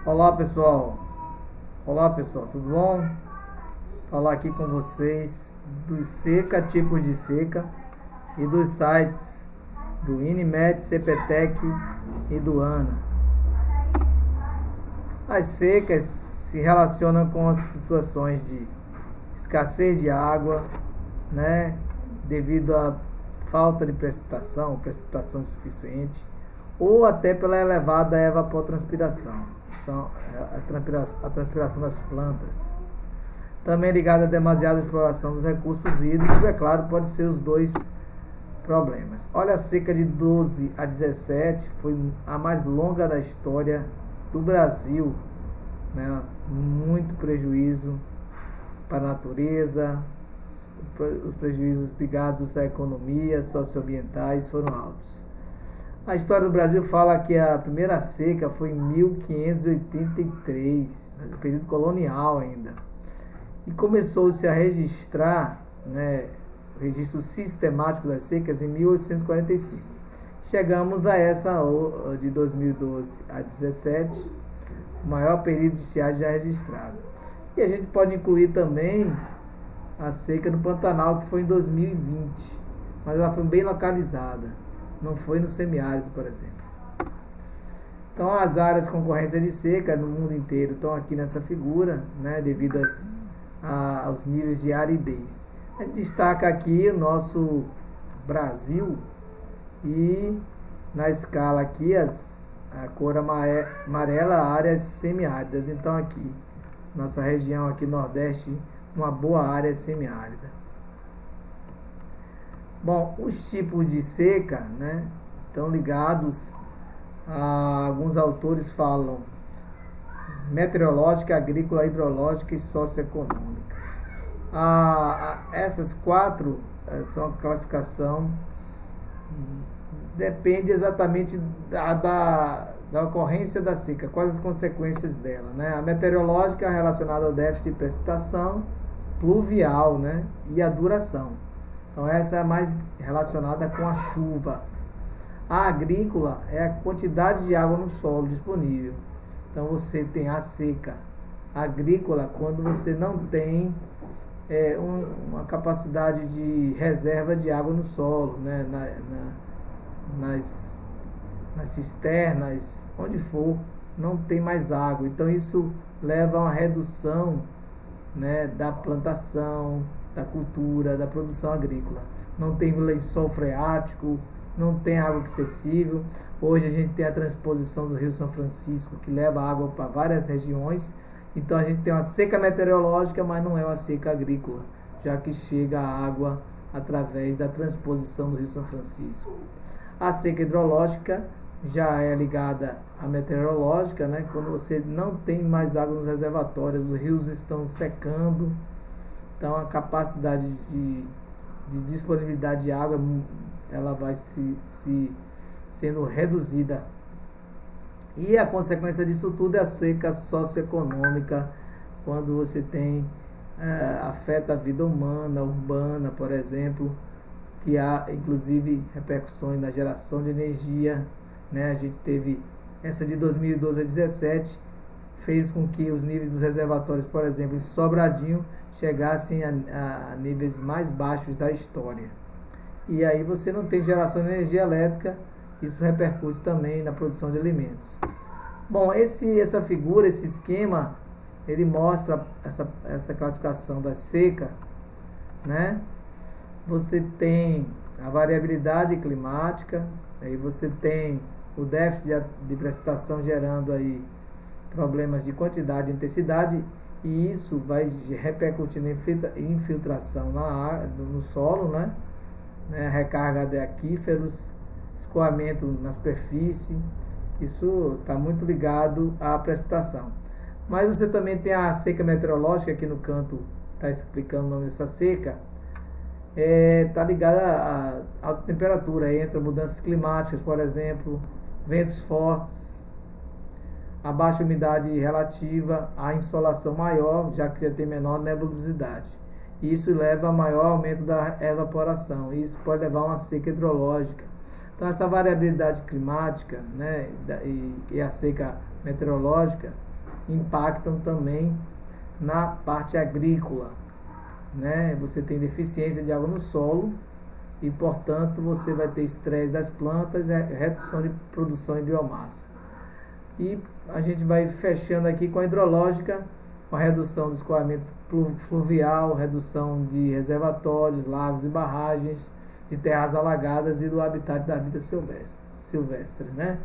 Olá pessoal, olá pessoal, tudo bom? Falar aqui com vocês dos seca, tipos de seca e dos sites do INMET, CPTEC e do ANA. As secas se relacionam com as situações de escassez de água, né, devido à falta de precipitação insuficiente, ou até pela elevada evapotranspiração, que são a transpiração das plantas. Também ligada a demasiada exploração dos recursos hídricos, é claro, pode ser os dois problemas. Olha, a seca de 12 a 17 foi a mais longa da história do Brasil, né? Muito prejuízo para a natureza, os prejuízos ligados à economia, socioambientais foram altos. A história do Brasil fala que a primeira seca foi em 1583, no período colonial ainda. E começou-se a registrar, né, o registro sistemático das secas em 1845. Chegamos a essa de 2012 a 17, o maior período de estiagem já registrado. E a gente pode incluir também a seca do Pantanal, que foi em 2020, mas ela foi bem localizada, não foi no semiárido, por exemplo. Então, as áreas com ocorrência de seca no mundo inteiro estão aqui nessa figura, né, devido aos níveis de aridez. A gente destaca aqui o nosso Brasil e na escala aqui a cor amarela, áreas semiáridas. Então aqui, nossa região aqui nordeste, uma boa área semiárida. Bom, os tipos de seca, né, estão ligados a alguns autores falam meteorológica, agrícola, hidrológica e socioeconômica. Essas quatro são a classificação, depende exatamente da ocorrência da seca, quais as consequências dela, né? A meteorológica relacionada ao déficit de precipitação, pluvial, né, e a duração. Então essa é a mais relacionada com a chuva. A agrícola é a quantidade de água no solo disponível. Então você tem a seca agrícola quando você não tem uma capacidade de reserva de água no solo, né, nas cisternas, onde for, não tem mais água. Então isso leva a uma redução, né, da plantação, da cultura, da produção agrícola. Não tem lençol freático, não tem água acessível. Hoje a gente tem a transposição do Rio São Francisco, que leva água para várias regiões. Então a gente tem uma seca meteorológica, mas não é uma seca agrícola, já que chega a água através da transposição do Rio São Francisco. A seca hidrológica já é ligada à meteorológica, né? Quando você não tem mais água nos reservatórios, os rios estão secando, então a capacidade de disponibilidade de água ela vai sendo reduzida. E a consequência disso tudo é a seca socioeconômica, quando você tem afeta a vida humana, urbana, por exemplo, que há inclusive repercussões na geração de energia, né? A gente teve essa de 2012 a 2017, fez com que os níveis dos reservatórios, por exemplo, em Sobradinho, chegassem a níveis mais baixos da história. E aí você não tem geração de energia elétrica, isso repercute também na produção de alimentos. Bom, essa figura, esse esquema, ele mostra essa classificação da seca, né? Você tem a variabilidade climática, aí você tem o déficit de precipitação gerando aí problemas de quantidade e intensidade, e isso vai repercutir na infiltração no solo, né? Recarga de aquíferos, escoamento na superfície, isso está muito ligado à precipitação. Mas você também tem a seca meteorológica, aqui no canto está explicando o nome dessa seca, está ligada à alta temperatura, entra mudanças climáticas, por exemplo, ventos fortes, a baixa umidade relativa, a insolação maior, já que já tem menor nebulosidade. Isso leva a maior aumento da evaporação. Isso pode levar a uma seca hidrológica. Então essa variabilidade climática, né, e a seca meteorológica impactam também na parte agrícola, né? Você tem deficiência de água no solo e, portanto, você vai ter estresse das plantas e redução de produção em biomassa. E a gente vai fechando aqui com a hidrológica, com a redução do escoamento fluvial, redução de reservatórios, lagos e barragens, de terras alagadas e do habitat da vida silvestre, né?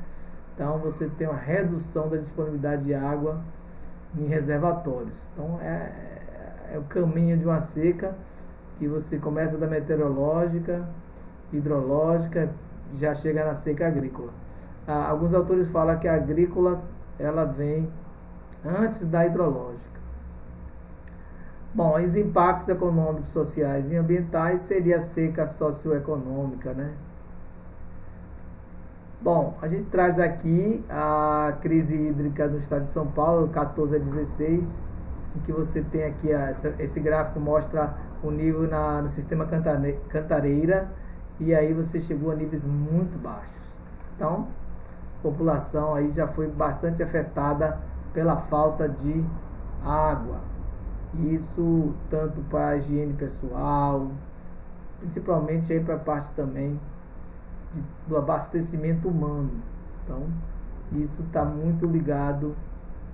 Então você tem uma redução da disponibilidade de água em reservatórios. Então é o caminho de uma seca que você começa da meteorológica, hidrológica, já chega na seca agrícola. Alguns autores falam que a agrícola ela vem antes da hidrológica. Bom, os impactos econômicos, sociais e ambientais seria a seca socioeconômica, né? Bom, a gente traz aqui a crise hídrica no estado de São Paulo, 14 a 16, em que você tem aqui, esse gráfico mostra o nível no sistema Cantareira, e aí você chegou a níveis muito baixos. Então, a população aí já foi bastante afetada pela falta de água. Isso tanto para a higiene pessoal, principalmente aí para a parte também do abastecimento humano. Então, isso está muito ligado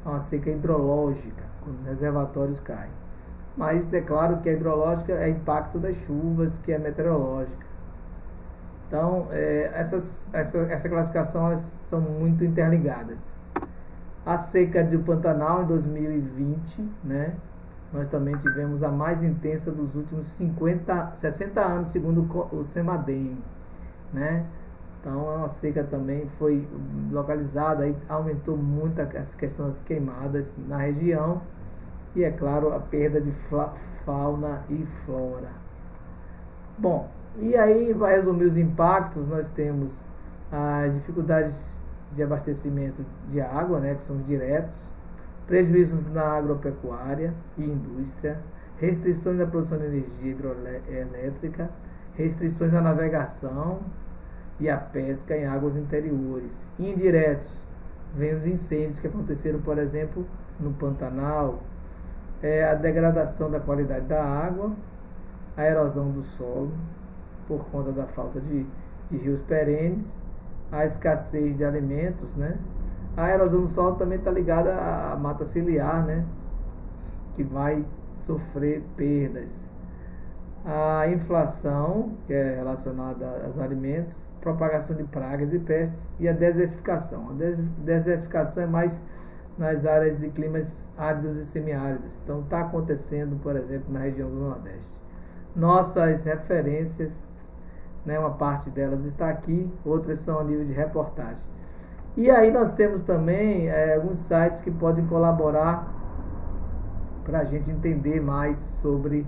a uma seca hidrológica, quando os reservatórios caem. Mas é claro que a hidrológica é impacto das chuvas, que é meteorológica. Então, essa classificação, elas são muito interligadas. A seca do Pantanal em 2020, né? Nós também tivemos a mais intensa dos últimos 60 anos, segundo o CEMADEM, né? Então, é uma seca também foi localizada e aumentou muito a questão das queimadas na região e, é claro, a perda de fauna e flora. Bom, e aí, para resumir os impactos, nós temos as dificuldades de abastecimento de água, né, que são os diretos, prejuízos na agropecuária e indústria, restrições na produção de energia hidroelétrica, restrições na navegação e a pesca em águas interiores. Indiretos, vem os incêndios que aconteceram, por exemplo, no Pantanal, a degradação da qualidade da água, a erosão do solo, por conta da falta de rios perenes, a escassez de alimentos, né? A erosão do solo também está ligada à mata ciliar, né? Que vai sofrer perdas. A inflação, que é relacionada aos alimentos, propagação de pragas e pestes e a desertificação. A desertificação é mais nas áreas de climas áridos e semiáridos. Então está acontecendo, por exemplo, na região do Nordeste. Nossas referências, né, uma parte delas está aqui, outras são a nível de reportagem. E aí nós temos também alguns sites que podem colaborar para a gente entender mais sobre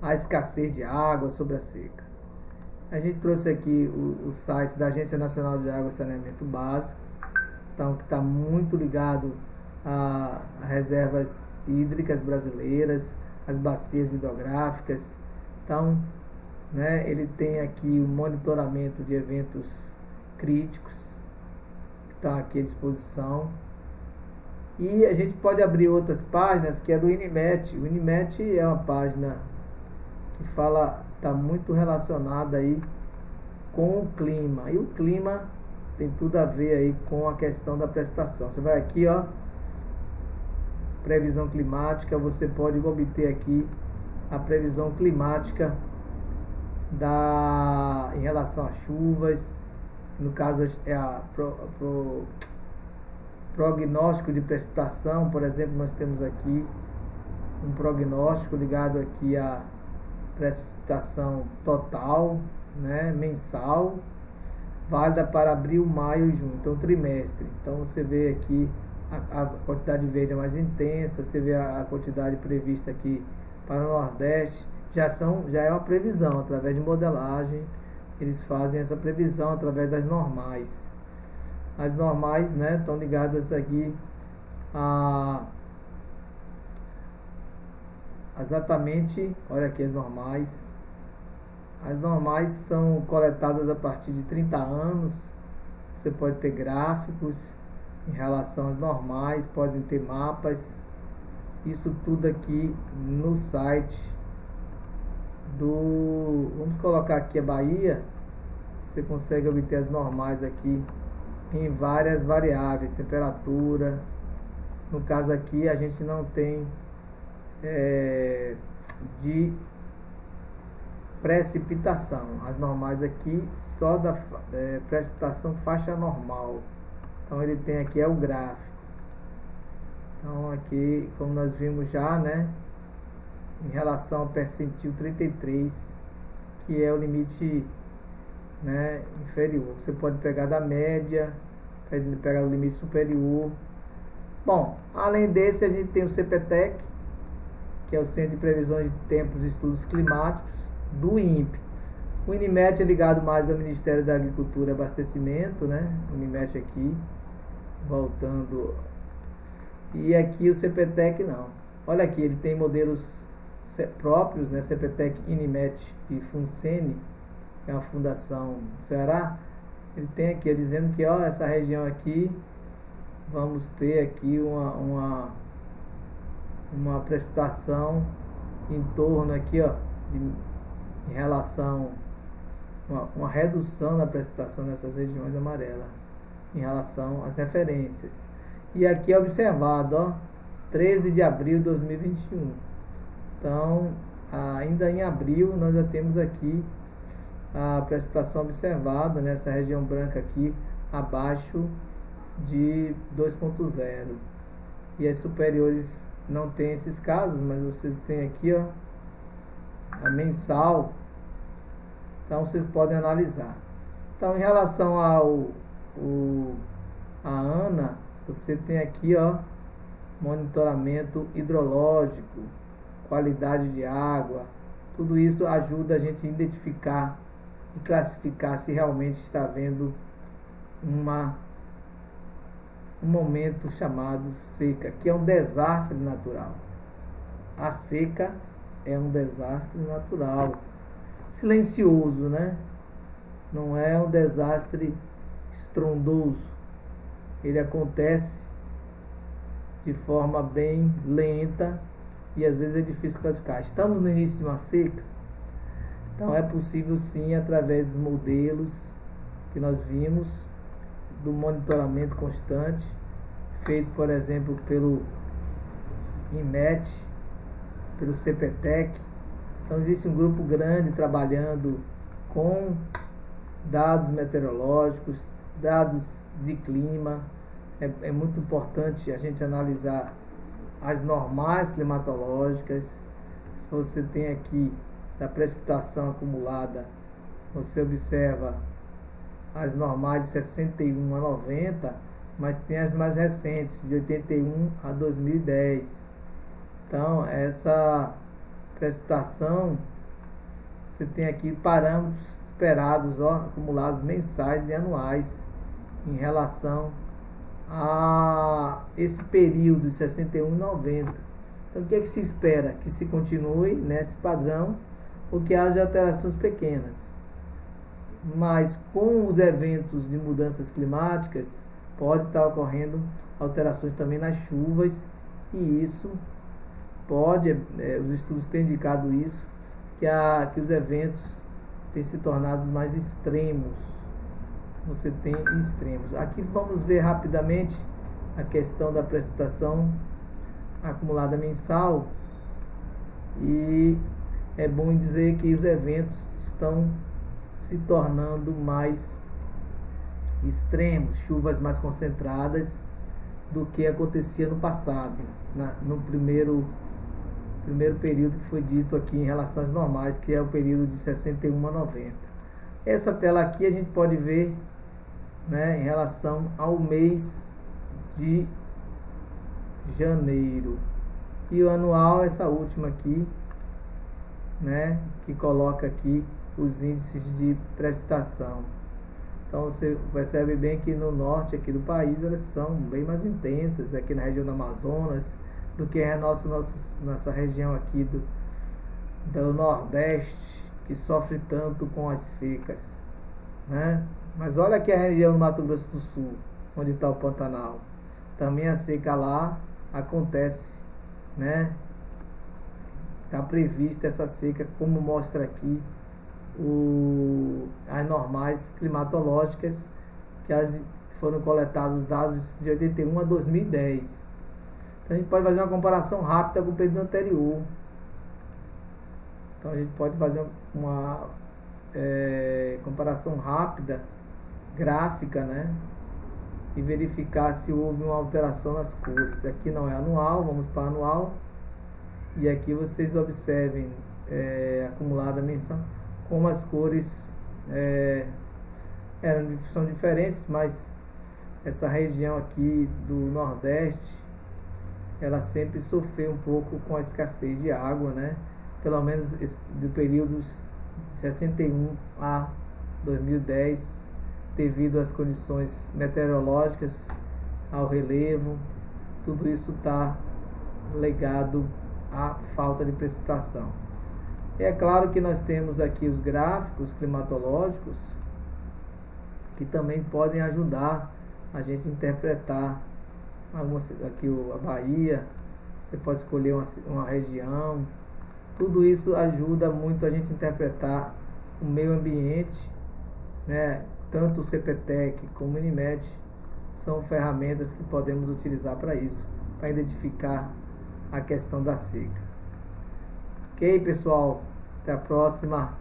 a escassez de água, sobre a seca. A gente trouxe aqui o site da Agência Nacional de Água e Saneamento Básico, então, que está muito ligado a reservas hídricas brasileiras, as bacias hidrográficas. Então, né, ele tem aqui o monitoramento de eventos críticos, que estão aqui à disposição. E a gente pode abrir outras páginas, que é do INMET. O INMET é uma página que está muito relacionada aí com o clima. E o clima tem tudo a ver aí com a questão da precipitação. Você vai aqui, ó, previsão climática, você pode obter aqui a previsão climática em relação às chuvas. No caso é prognóstico de precipitação. Por exemplo, nós temos aqui um prognóstico ligado aqui à precipitação total, né, mensal, válida para abril, maio e junho, então trimestre. Então você vê aqui a quantidade verde é mais intensa, você vê a quantidade prevista aqui para o Nordeste, já é uma previsão, através de modelagem, eles fazem essa previsão através das normais. As normais, né, estão ligadas aqui exatamente, olha aqui as normais. As normais são coletadas a partir de 30 anos. Você pode ter gráficos em relação às normais, podem ter mapas, isso tudo aqui no site do, vamos colocar aqui a Bahia, você consegue obter as normais aqui em várias variáveis, temperatura. No caso aqui a gente não tem de precipitação, as normais aqui só da precipitação faixa normal. Então ele tem aqui o gráfico. Então aqui, como nós vimos já, né, em relação ao percentil 33, que é o limite, né, inferior. Você pode pegar da média, pode pegar o limite superior. Bom, além desse a gente tem o CPTEC, que é o Centro de Previsão de Tempos e Estudos Climáticos do INPE. O INMET é ligado mais ao Ministério da Agricultura e Abastecimento, né? O INMET aqui, voltando. E aqui o CPTEC não. Olha aqui, ele tem modelos próprios, né? CPTEC, INMET e FUNSENE, que é uma fundação do Ceará. Ele tem aqui, dizendo que, ó, essa região aqui, vamos ter aqui uma precipitação em torno aqui, ó, em relação uma redução da precipitação nessas regiões amarelas em relação às referências. E aqui é observado, ó, 13 de abril de 2021. Então, ainda em abril nós já temos aqui a precipitação observada nessa região branca aqui abaixo de 2.0. E as superiores não tem esses casos, mas vocês têm aqui, ó, a mensal. Então vocês podem analisar. Então, em relação a ANA, você tem aqui, ó, monitoramento hidrológico, qualidade de água. Tudo isso ajuda a gente a identificar e classificar se realmente está havendo um momento chamado seca, que é um desastre natural. A seca é um desastre natural, silencioso, né? Não é um desastre estrondoso. Ele acontece de forma bem lenta e às vezes é difícil classificar. Estamos no início de uma seca, então é possível sim, através dos modelos que nós vimos, do monitoramento constante, feito, por exemplo, pelo INMET, pelo CPTEC. Então existe um grupo grande trabalhando com dados meteorológicos, dados de clima. É muito importante a gente analisar as normais climatológicas. Se você tem aqui da precipitação acumulada, você observa as normais de 61 a 90, mas tem as mais recentes, de 81 a 2010. Então, essa precipitação, você tem aqui parâmetros esperados, ó, acumulados mensais e anuais em relação a esse período de 61 e 90. Então, o que é que se espera? Que se continue nesse padrão ou que haja alterações pequenas. Mas com os eventos de mudanças climáticas, pode estar ocorrendo alterações também nas chuvas, e isso pode, os estudos têm indicado isso, que os eventos têm se tornado mais extremos. Você tem extremos. Aqui vamos ver rapidamente a questão da precipitação acumulada mensal, e é bom dizer que os eventos estão se tornando mais extremos, chuvas mais concentradas do que acontecia no passado, no primeiro período que foi dito aqui em relação às normais, que é o período de 61 a 90. Essa tela aqui a gente pode ver, né, em relação ao mês de janeiro, e o anual, essa última aqui, né, que coloca aqui os índices de precipitação. Então você percebe bem que no norte aqui do país elas são bem mais intensas, aqui na região do Amazonas, do que a nossa região aqui do Nordeste, que sofre tanto com as secas, né? Mas olha aqui a região do Mato Grosso do Sul, onde está o Pantanal. Também a seca lá acontece, né? Está prevista essa seca, como mostra aqui as normais climatológicas, que foram coletados os dados de 81 a 2010. Então a gente pode fazer uma comparação rápida com o período anterior. Então a gente pode fazer uma comparação rápida, gráfica, né? E verificar se houve uma alteração nas cores. Aqui não é anual, vamos para anual. E aqui vocês observem acumulada a menção, como as cores são diferentes, mas essa região aqui do Nordeste, ela sempre sofreu um pouco com a escassez de água, né? Pelo menos do períodos de 61 a 2010, devido às condições meteorológicas, ao relevo, tudo isso está ligado à falta de precipitação. E é claro que nós temos aqui os gráficos climatológicos, que também podem ajudar a gente a interpretar aqui a Bahia. Você pode escolher uma região. Tudo isso ajuda muito a gente a interpretar o meio ambiente, né? Tanto o CPTEC como o INMET são ferramentas que podemos utilizar para isso, para identificar a questão da seca. Ok, pessoal? Até a próxima.